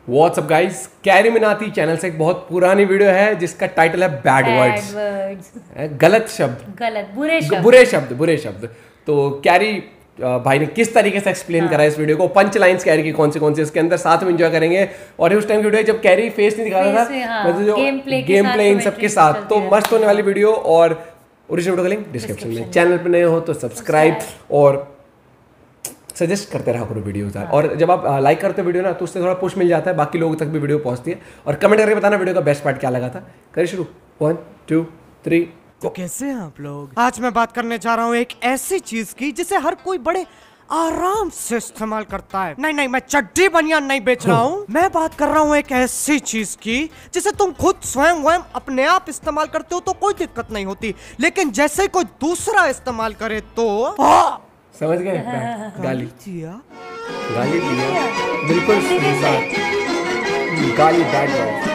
WhatsApp guys, carry Minati channel से एक बहुत पुरानी वीडियो है जिसका टाइटल है बैड वर्ड्स, गलत शब्द, बुरे शब्द। तो कैरी भाई ने किस तरीके से एक्सप्लेन करा इस वीडियो को, पंच लाइंस कैरी की कौन से इसके अंदर, साथ में एंजॉय करेंगे। और उस टाइम की वीडियो जब कैरी फेस नहीं दिखा रहा था, मतलब जो गेम प्ले इन सबके साथ, तो मस्त होने वाली वीडियो। और ओरिजिनल वीडियो का लिंक डिस्क्रिप्शन में। चैनल पर नए हो तो सब्सक्राइब और सजेस्ट करते रहा करो वीडियोस। और जब आप लाइक करते हो वीडियो ना, तो उससे थोड़ा पुश मिल जाता है, बाकी लोगों तक भी वीडियो पहुंचती है। और कमेंट करके बताना वीडियो का बेस्ट पार्ट क्या लगा था। करिए शुरू, 1 2 3। तो कैसे हैं आप लोग? आज मैं बात करने जा रहा हूँ एक ऐसी चीज की जिसे हर कोई बड़े आराम से इस्तेमाल करता है। नहीं, मैं चड्डी बनियान नहीं बेच रहा हूँ। मैं बात कर रहा हूँ एक ऐसी चीज की जिसे तुम खुद स्वयं अपने आप इस्तेमाल करते हो तो कोई दिक्कत नहीं होती, लेकिन जैसे कोई दूसरा इस्तेमाल करे तो समझ गए? गाली दिया, बिल्कुल गाली, बैड वर्ड।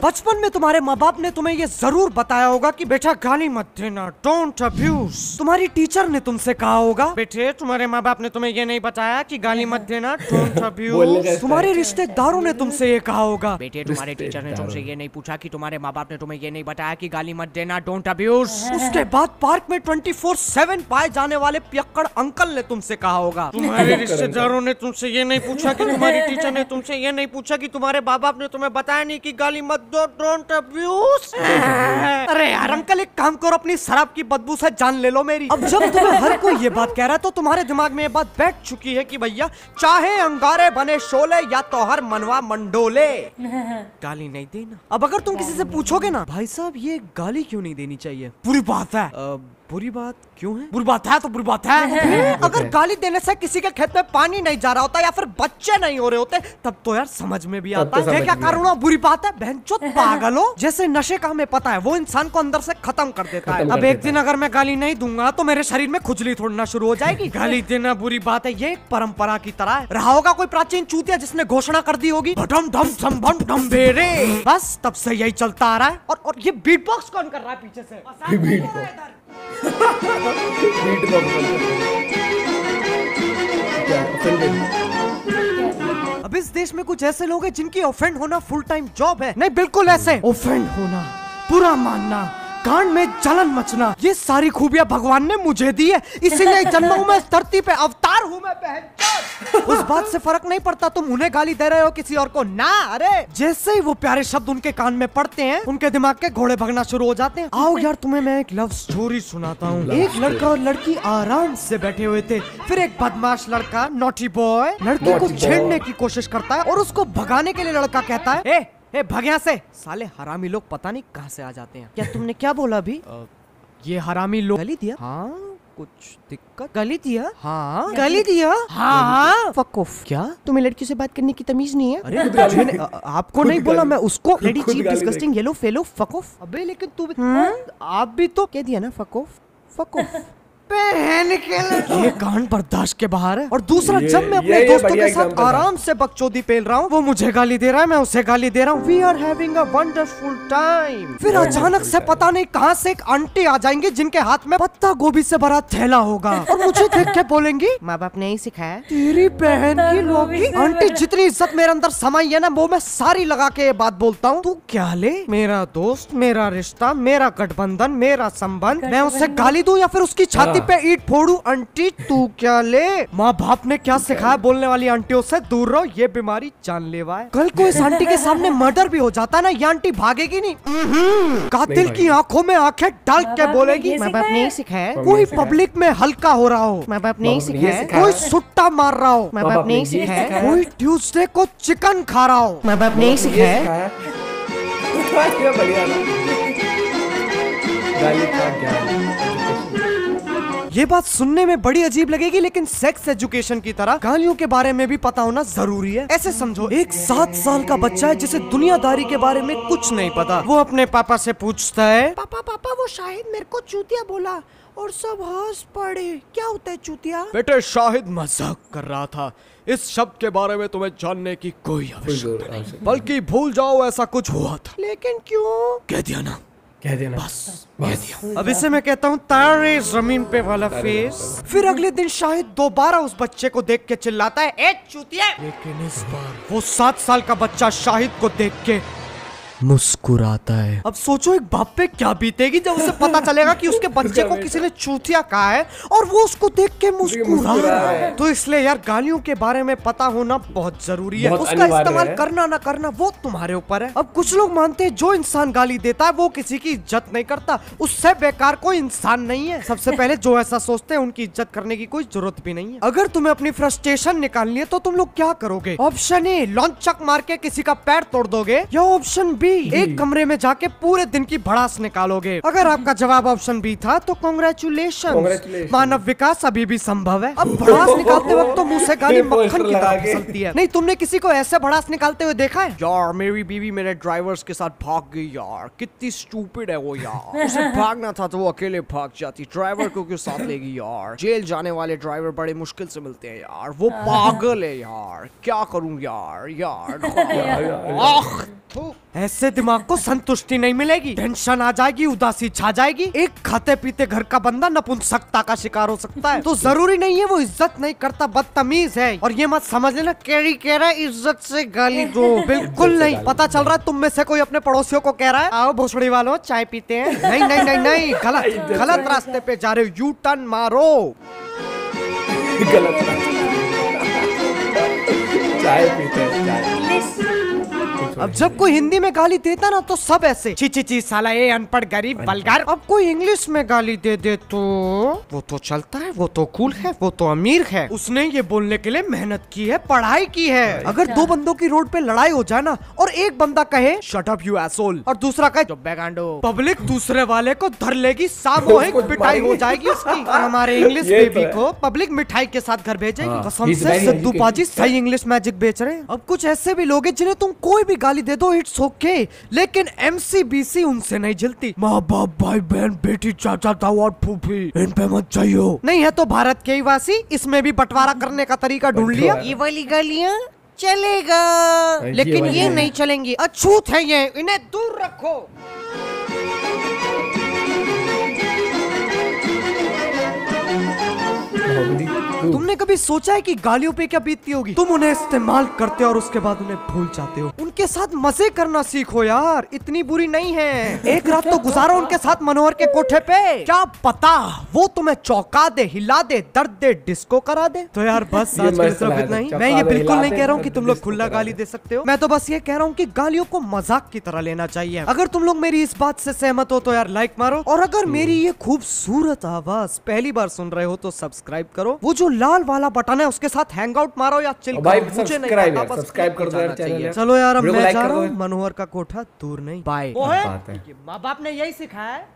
बचपन में तुम्हारे माँ बाप ने तुम्हें ये जरूर बताया होगा कि बेटा गाली मत देना, डोंट अब्यूज। तुम्हारी टीचर ने तुमसे कहा होगा बेटे तुम्हारे माँ बाप ने तुम्हें ये नहीं बताया कि गाली मत देना, डोंट अब्यूज। तुम्हारे रिश्तेदारों ने तुमसे ये कहा होगा बेटे तुम्हारे टीचर ने तुमसे ये नहीं पूछा कि तुम्हारे माँ बाप ने तुम्हें ये नहीं बताया कि गाली मत देना, डोंट अब्यूज। उसके बाद पार्क में 24/7 पाए जाने वाले पियक्कड़ अंकल ने तुमसे कहा होगा तुम्हारे रिश्तेदारों ने तुमसे ये नहीं पूछा कि तुम्हारी टीचर ने तुमसे ये नहीं पूछा कि तुम्हारे माँ बाप ने तुम्हें बताया नहीं कि गाली मत डोंट अब्यूज। अरे यार अंकल, एक काम करो, अपनी शराब की बदबू से जान ले लो मेरी। अब जब तुम्हें हर कोई ये बात कह रहा है तो तुम्हारे दिमाग में ये बात बैठ चुकी है कि भैया चाहे अंगारे बने शोले या तो हर मनवा मंडोले, गाली नहीं देना। अब अगर तुम किसी से पूछोगे ना भाई साहब ये गाली क्यों नहीं देनी चाहिए, बुरी बात है, बुरी बात क्यों है? बुरी बात है तो बुरी बात है। अगर गाली देने से किसी के खेत में पानी नहीं जा रहा होता या फिर बच्चे नहीं हो रहे होते तब तो यार समझ में भी आता है क्या करूँ, बुरी बात है। बहनचोद पागल हो, जैसे नशे का हमें पता है वो इंसान को अंदर से खत्म कर देता है। अब एक दिन अगर मैं गाली नहीं दूंगा तो मेरे शरीर में खुजली थोड़ना शुरू हो जाएगी। गाली देना बुरी बात है, ये एक परंपरा की तरह है। रहा होगा कोई प्राचीन चूतिया जिसने घोषणा कर दी होगी बस तब से यही चलता आ रहा है। और ये बीट बॉक्स कौन कर रहा है पीछे से? अब इस देश में कुछ ऐसे लोग हैं जिनकी ऑफेंड होना फुल टाइम जॉब है। नहीं, बिल्कुल ऐसे ऑफेंड होना, बुरा मानना, कान में जलन मचना, ये सारी खूबियां भगवान ने मुझे दी है, इसीलिए जन्मा हूं मैं इस धरती पे, अवतार हूं मैं बहनचोद। उस बात से फर्क नहीं पड़ता तुम उन्हें गाली दे रहे हो किसी और को ना। अरे जैसे ही वो प्यारे शब्द उनके कान में पड़ते हैं उनके दिमाग के घोड़े भगना शुरू हो जाते हैं। आओ यार तुम्हें मैं एक लव स्टोरी सुनाता हूँ। एक लड़का और लड़की आराम से बैठे हुए थे, फिर एक बदमाश लड़का नॉटी बॉय लड़की को छेड़ने की कोशिश करता है और उसको भगाने के लिए लड़का कहता है ए भाग यहाँ से, साले हरामी लोग पता नहीं कहाँ से आ जाते हैं। क्या तुमने क्या बोला अभी? ये हरामी लोग गाली दिया? हाँ कुछ दिक्कत? गाली दिया? हाँ गाली दिया? हाँ फक ऑफ। क्या तुम्हें लड़की से बात करने की तमीज नहीं है? अरे आपको नहीं बोला मैं उसको, lady cheap disgusting yellow fellow fuck off. अबे लेकिन तू आप भी तो कह दिया ना फक ऑफ, फक ऑफ। ये कान बर्दाश्त के बाहर है। और दूसरा, जब मैं अपने दोस्तों के साथ आराम से बकचोदी पेल रहा हूँ, वो मुझे गाली दे रहा है, मैं उसे गाली दे रहा हूँ, we are having a wonderful time. फिर अचानक से पता नहीं कहाँ से एक आंटी आ जाएंगी जिनके हाथ में पत्ता गोभी से भरा थैला होगा और मुझे देख के बोलेंगी माँ बाप ने ही सिखाया। तेरी बहन की लोगी। आंटी जितनी इज्जत मेरे अंदर समाई है ना, वो मैं सारी लगा के ये बात बोलता हूँ, तू क्या ले, मेरा दोस्त, मेरा रिश्ता, मेरा गठबंधन, मेरा संबंध, मैं उसे गाली दूं या फिर उसकी छाती पे ईंट फोड़ू? आंटी तू क्या ले। माँ बाप ने क्या सिखाया, बोलने वाली आंटियों से दूर रहो, ये बीमारी जानलेवा है। कल को इस आंटी के सामने मर्डर भी हो जाता ना, ये आंटी भागेगी नहीं, कातिल की आंखों में आंखें डाल के बोलेगी माँ बाप ने सिखाया। कोई पब्लिक में हल्का हो रहा हो, माँ बाप ने सिखाया। कोई सुट्टा मार रहा हो, माँ बाप ने सिखाया। कोई ट्यूसडे को चिकन खा रहा हो, माँ बाप ने सिखाया। ये बात सुनने में बड़ी अजीब लगेगी, लेकिन सेक्स एजुकेशन की तरह गालियों के बारे में भी पता होना जरूरी है। ऐसे समझो, एक 7 साल का बच्चा है जिसे दुनियादारी के बारे में कुछ नहीं पता। वो अपने पापा से पूछता है पापा वो शाहिद मेरे को चूतिया बोला, और सब हंस पड़े। क्या होता है चूतिया? बेटे शाहिद मजाक कर रहा था, इस शब्द के बारे में तुम्हें जानने की कोई आवश्यकता नहीं, बल्कि भूल जाओ ऐसा कुछ हुआ था। लेकिन क्यों? कह दिया ना, कह देना बस। अब इसे मैं कहता हूँ तारे जमीन पे वाला फेस। फिर अगले दिन शाहिद दोबारा उस बच्चे को देख के चिल्लाता है, ए चूतिया। लेकिन इस बार वो 7 साल का बच्चा शाहिद को देख के मुस्कुराता है। अब सोचो एक बाप पे क्या बीतेगी जब उसे पता चलेगा कि उसके बच्चे को किसी ने चूतिया कहा है और वो उसको देख के मुस्कुरा रहा है। तो इसलिए यार गालियों के बारे में पता होना बहुत जरूरी है। उसका इस्तेमाल करना ना करना वो तुम्हारे ऊपर है। अब कुछ लोग मानते हैं जो इंसान गाली देता है वो किसी की इज्जत नहीं करता, उससे बेकार कोई इंसान नहीं है। सबसे पहले जो ऐसा सोचते हैं उनकी इज्जत करने की कोई जरूरत भी नहीं है। अगर तुम्हें अपनी फ्रस्ट्रेशन निकालनी है तो तुम लोग क्या करोगे? ऑप्शन ए, लॉन्चक मार के किसी का पैर तोड़ दोगे, या ऑप्शन बी, एक कमरे में जाके पूरे दिन की भड़ास निकालोगे। अगर आपका जवाब ऑप्शन बी था तो कांग्रेचुलेशन, मानव विकास अभी भी संभव है। अब भड़ास निकालते वक्त तो मुंह से गाली मक्खन की तरह फिसलती है। नहीं, तुमने किसी को ऐसे भड़ास निकालते हुए देखा है? यार मेरी बीवी मेरे ड्राइवर्स के साथ भाग गई यार, कितनी स्टूपिड है वो यार, उसे भागना था तो वो अकेले भाग जाती, ड्राइवर को क्यों साथ लेगी यार। जेल जाने वाले ड्राइवर बड़े मुश्किल से मिलते हैं यार, वो पागल है यार, क्या करूं यार। ऐसे दिमाग को संतुष्टि नहीं मिलेगी, टेंशन आ जाएगी, उदासी छा जाएगी। एक खाते पीते घर का बंदा नपुंसकता का शिकार हो सकता है। तो जरूरी नहीं है वो इज्जत नहीं करता, बदतमीज है। और ये मत समझ लेना कैरी कह रहा है इज्जत से गाली दो, बिल्कुल नहीं। पता चल रहा है तुम में से कोई अपने पड़ोसियों को कह रहा है, आओ भोसड़ी वालों चाय पीते हैं। नहीं नहीं नहीं नहीं, गलत रास्ते पे जा रहे हो, यू टर्न मारो। गलत चाय पीते हैं। अब जब कोई हिंदी में गाली देता ना तो सब ऐसे ची ची ची साला ये अनपढ़ गरीब बलगार। अब कोई इंग्लिश में गाली दे दे तो वो तो चलता है, वो तो कूल है, वो तो अमीर है, उसने ये बोलने के लिए मेहनत की है, पढ़ाई की है। अगर दो बंदों की रोड पे लड़ाई हो जाए ना और एक बंदा कहे शट अप यू एसोल और दूसरा कहे चुप बेगांडो, पब्लिक दूसरे वाले को धर लेगी, सामूहिक पिटाई हो जाएगी उसकी। और हमारे इंग्लिश बेबी को पब्लिक मिठाई के साथ घर भेजेगी। कसम से सिद्धू पाजी सही इंग्लिश मैजिक बेच रहे हैं। अब कुछ ऐसे भी लोग हैं जिन्हें तुम कोई भी गाली दे दो इट्स ओके, लेकिन MCBC उनसे नहीं जलती। माँ बाप भाई बहन बेटी चाचा ताऊ और फूफी इन पे मत जाइयो। नहीं है तो भारत के ही वासी, इसमें भी बंटवारा करने का तरीका ढूंढ लिया। ये वाली गालियाँ चलेगा लेकिन ये नहीं चलेंगी, अछूत है ये, इन्हें दूर रखो। तुमने कभी सोचा है कि गालियों पे क्या बीतती होगी? तुम उन्हें इस्तेमाल करते हो और उसके बाद उन्हें भूल जाते हो। उनके साथ मजे करना सीखो यार, इतनी बुरी नहीं है। एक रात तो गुजारो उनके साथ मनोहर के कोठे पे, क्या पता वो तुम्हें चौंका दे, हिला दे, दर्द दे, डिस्को करा दे। तो यार बस आज के सिर्फ इतना ही। मैं ये बिल्कुल नहीं कह रहा हूँ कि तुम लोग खुला गाली दे सकते हो, मैं तो बस ये कह रहा हूँ कि गालियों को मजाक की तरह लेना चाहिए। अगर तुम लोग मेरी इस बात से सहमत हो तो यार लाइक मारो, और अगर मेरी ये खूबसूरत आवाज पहली बार सुन रहे हो तो सब्सक्राइब करो। वो जो लाल वाला बटन है उसके साथ हैंग आउट मारो या चिल करो, मुझे नहीं पता, बस सब्सक्राइब कर दो यार चैनल। चलो यार अब मैं जा रहा हूँ, मनोहर का कोठा दूर नहीं। बाय। माँ बाप ने यही सिखाया है।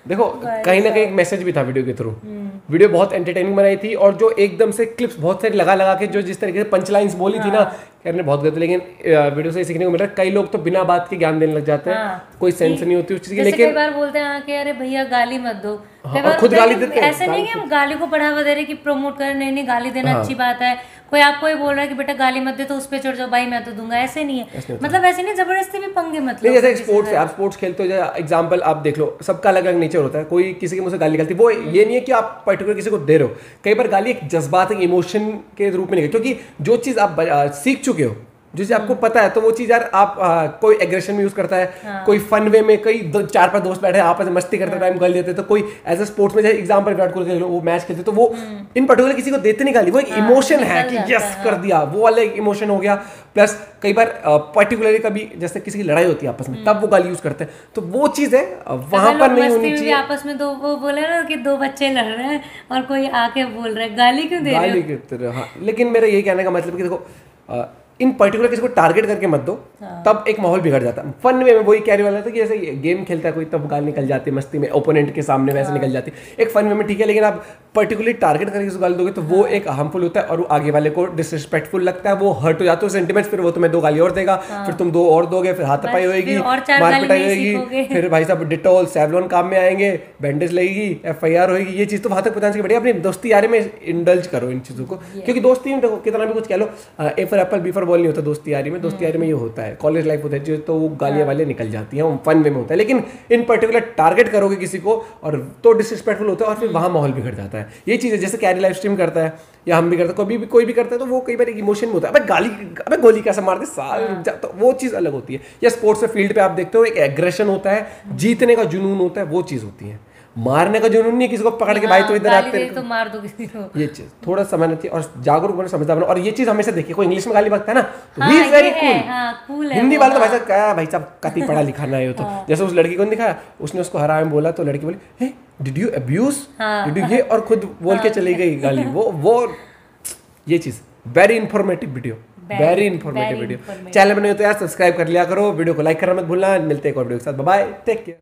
देखो कहीं ना कहीं एक मैसेज भी था वीडियो के थ्रू। वीडियो बहुत एंटरटेनिंग बनाई थी और जो एकदम से क्लिप्स बहुत सारी लगा लगा के जो जिस तरीके से पंच लाइन्स बोली थी ना, कहने बहुत गलत। लेकिन वीडियो से सीखने को मिल रहा है, कई लोग तो बिना बात के ज्ञान देने लग जाते हैं, कोई सेंस नहीं होती उस चीज की। लेकिन कई बार बोलते हैं कि अरे भैया गाली मत दो, खुद गाली देते हैं। ऐसे नहीं कि हम गाली को बढ़ावा दे रहे कि प्रमोट कर, नहीं गाली देना अच्छी बात है। कोई आपको ये बोल रहा है कि बेटा गाली मत दे तो उस पे चढ़ जाओ, भाई मैं तो दूंगा, ऐसे नहीं है। मतलब ऐसे नहीं जबरदस्ती भी पंगे मत लो। जैसे स्पोर्ट्स है, आप स्पोर्ट्स खेलते हो, जैसे एग्जांपल आप देख लो, सबका अलग अलग नेचर होता है। कोई किसी के मुंह से गाली निकलती, वो ये नहीं है कि आप पर्टिकुलर किसी को दे रहे हो। कई बार गाली एक जज्बात, एक इमोशन के रूप में निकलती, क्योंकि जो चीज़ आप सीख चुके हो, जिसे आपको पता है, तो वो चीज़ यार आप कोई एग्रेशन में यूज करता है, कोई फन वे में, कई 4-5 दोस्त बैठे हैं आपस में मस्ती करते टाइम गाली देते, तो कोई एज अ स्पोर्ट्स में जैसे एग्जांपल विराट कोहली के वो मैच खेलते तो वो इन पर्टिकुलर किसी को देते नहीं गाली, वो एक इमोशन है कि यस कर दिया, वो वाला एक इमोशन हो गया। प्लस कई बार पर्टिकुलरली कभी जैसे किसी की लड़ाई होती है आपस में, तब वो गाली यूज करते हैं, तो वो चीज़ है वहां पर नहीं होनी चाहिए। आपस में दो वो बोले ना कि 2 बच्चे लड़ रहे हैं और कोई आके बोल रहा है गाली क्यों दे रहे हो? गाली क्यों? हाँ, लेकिन मेरा यही कहने का मतलब कि देखो इन पर्टिकुलर किसी को टारगेट करके मत दो, तब एक माहौल बिगड़ जाता है। फन वे में वही कैरी वाला था कि जैसे गेम खेलता है कोई, तब गाल निकल जाती है मस्ती में, ओपोनेंट के सामने वैसे निकल जाती है, एक फन वे में ठीक है। लेकिन आप पर्टिकुलरली टारगेट करके उसको गाली दोगे तो वो एक हार्मफुल होता है और वो आगे वाले को डिसरिस्पेक्टफुल लगता है, वो हर्ट हो जाते हो सेंटिमेंट्स, फिर वो तुम्हें 2 गाली और देगा, फिर तुम 2 और दोगे, फिर हाथापाई होगी, मारपिटाई होगी, फिर भाई साहब डिटॉल सेवलॉन काम में आएंगे, बैंडेज लगेगी, FIR होगी। ये चीज़ तो वहाँ तक पहुँचाने से बढ़िया अपनी दोस्ती यारी में इंडल्ज करो इन चीज़ों को, क्योंकि दोस्ती में देखो कितना भी कुछ कह लो, A for Apple B for ball नहीं होता दोस्ती यारी में। दोस्ती यारी में ये होता है, कॉलेज लाइफ होता है तो वो गालियाँ वाले निकल जाती हैं, वो फन वे में होता है। लेकिन इन पर्टिकुलर टारगेट करोगे किसी को और तो डिसरिस्पेक्टफुल होता है और फिर वहाँ माहौल बिगड़ जाता है। ये चीज़ है, जैसे कैरी लाइव स्ट्रीम करता है या हम भी करते हैं, कभी भी कोई भी करता है तो वो कई बार इमोशन में होता है, अबे गाली, अबे गोली कैसे मारते साल, तो वो चीज़ अलग होती है। या स्पोर्ट्स में फील्ड पे आप देखते हो एक एग्रेशन होता है, जीतने का जुनून होता है, वो चीज़ होती है। मारने का जुनून नहीं, किसी को पकड़ के भाई तो इधर आते तो मार दो किसी को, ये चीज थोड़ा समझना चाहिए और जागरूक बनो, समझदार बनो। और ये चीज हमेशा देखिए, कोई इंग्लिश में गाली बकता है ना तो he is very cool, Hindi वाले तो भाई साहब क्या भाई साहब कति पढ़ा लिखा ना है तो। जैसे उस लड़की को दिखाया, उसने उसको हरा में बोला तो लड़की बोली hey did you abuse, did you ये, और खुद बोल के चली गई गाली। वो ये चीज very informative video, very informative video. Channel बने हो तो यार सब्सक्राइब कर लिया करो, वीडियो को लाइक करना मत भूलना। मिलते हैं एक और वीडियो के साथ, बाय बाय, टेक केयर।